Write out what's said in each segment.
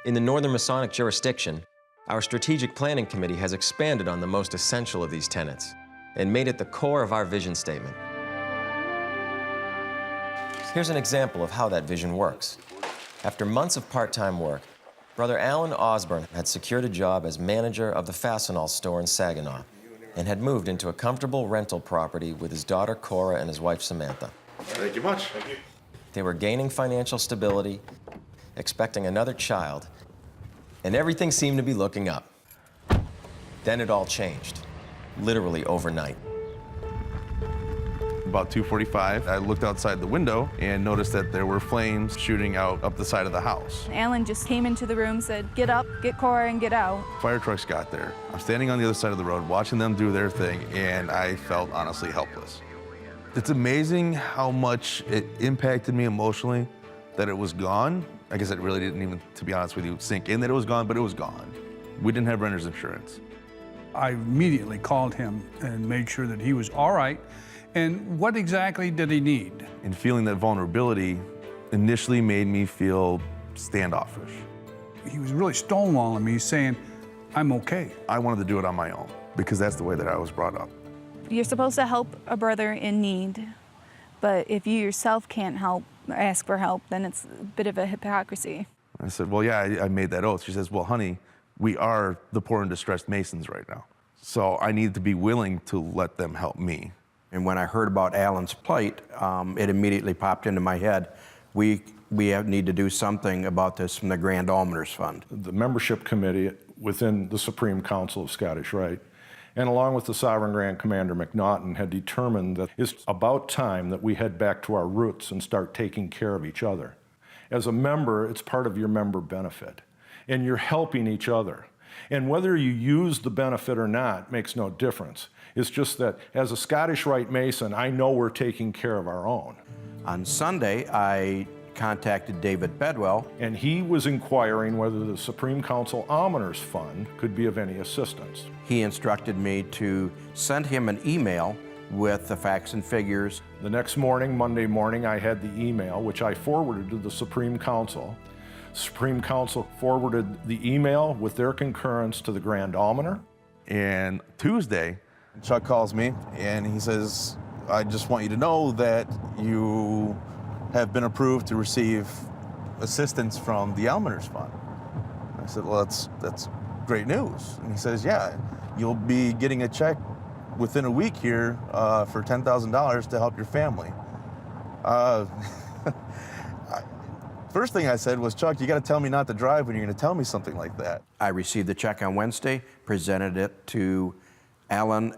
In the Northern Masonic jurisdiction, our strategic planning committee has expanded on the most essential of these tenets and made it the core of our vision statement. Here's an example of how that vision works. After months of part-time work, Brother Alan Osburn had secured a job as manager of the Fastenal store in Saginaw and had moved into a comfortable rental property with his daughter Cora and his wife Samantha. Thank you much. Thank you. They were gaining financial stability, expecting another child, and everything seemed to be looking up. Then it all changed, literally overnight. About 2:45, I looked outside the window and noticed that there were flames shooting out up the side of the house. Alan just came into the room, said, "Get up, get Cora, and get out." Fire trucks got there. I'm standing on the other side of the road, watching them do their thing, and I felt honestly helpless. It's amazing how much it impacted me emotionally that it was gone. I guess it really didn't even, to be honest with you, sink in that it was gone, but it was gone. We didn't have renter's insurance. I immediately called him and made sure that he was all right. And what exactly did he need? And feeling that vulnerability initially made me feel standoffish. He was really stonewalling me, saying, "I'm okay." I wanted to do it on my own because that's the way that I was brought up. You're supposed to help a brother in need, but if you yourself can't help or ask for help, then it's a bit of a hypocrisy. I said, well, yeah, I made that oath. She says, well, honey, we are the poor and distressed Masons right now. So I need to be willing to let them help me. And when I heard about Alan's plight, it immediately popped into my head. We need to do something about this from the Grand Almoner's Fund. The membership committee within the Supreme Council of Scottish Rite, and along with the Sovereign Grand Commander MacNaughton, had determined that it's about time that we head back to our roots and start taking care of each other. As a member, it's part of your member benefit, and you're helping each other. And whether you use the benefit or not makes no difference. It's just that as a Scottish Rite Mason, I know we're taking care of our own. On Sunday, I contacted David Bedwell. And he was inquiring whether the Supreme Council Almoner's Fund could be of any assistance. He instructed me to send him an email with the facts and figures. The next morning, Monday morning, I had the email, which I forwarded to the Supreme Council. Supreme Council forwarded the email with their concurrence to the Grand Almoner. And Tuesday, Chuck calls me and he says, I just want you to know that you have been approved to receive assistance from the Almoner's Fund. I said, well, that's great news. And he says, yeah, you'll be getting a check within a week here for $10,000 to help your family. First thing I said was, Chuck, you got to tell me not to drive when you're going to tell me something like that. I received the check on Wednesday, presented it to Alan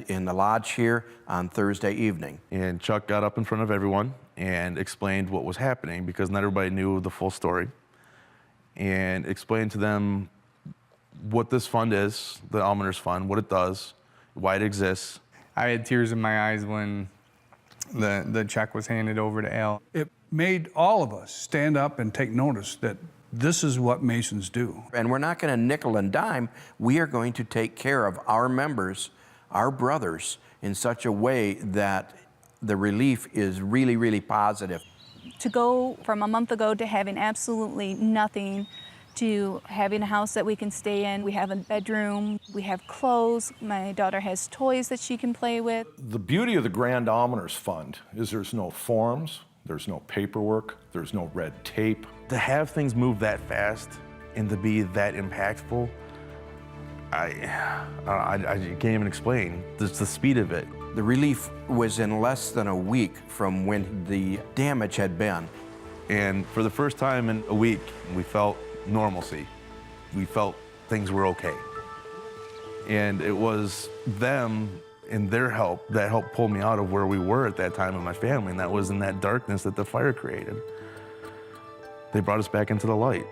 in the lodge here on Thursday evening. And Chuck got up in front of everyone and explained what was happening because not everybody knew the full story, and explained to them what this fund is, the Almoner's Fund, what it does, why it exists. I had tears in my eyes when the check was handed over to Al. It made all of us stand up and take notice that this is what Masons do. And we're not going to nickel and dime. We are going to take care of our members, our brothers, in such a way that the relief is really, really positive. To go from a month ago to having absolutely nothing, to having a house that we can stay in. We have a bedroom, we have clothes, my daughter has toys that she can play with. The beauty of the Grand Almoner's Fund is there's no forms, there's no paperwork, there's no red tape. To have things move that fast and to be that impactful, I can't even explain the speed of it. The relief was in less than a week from when the damage had been. And for the first time in a week, we felt normalcy. We felt things were okay. And it was them and their help that helped pull me out of where we were at that time with my family, and that was in that darkness that the fire created. They brought us back into the light.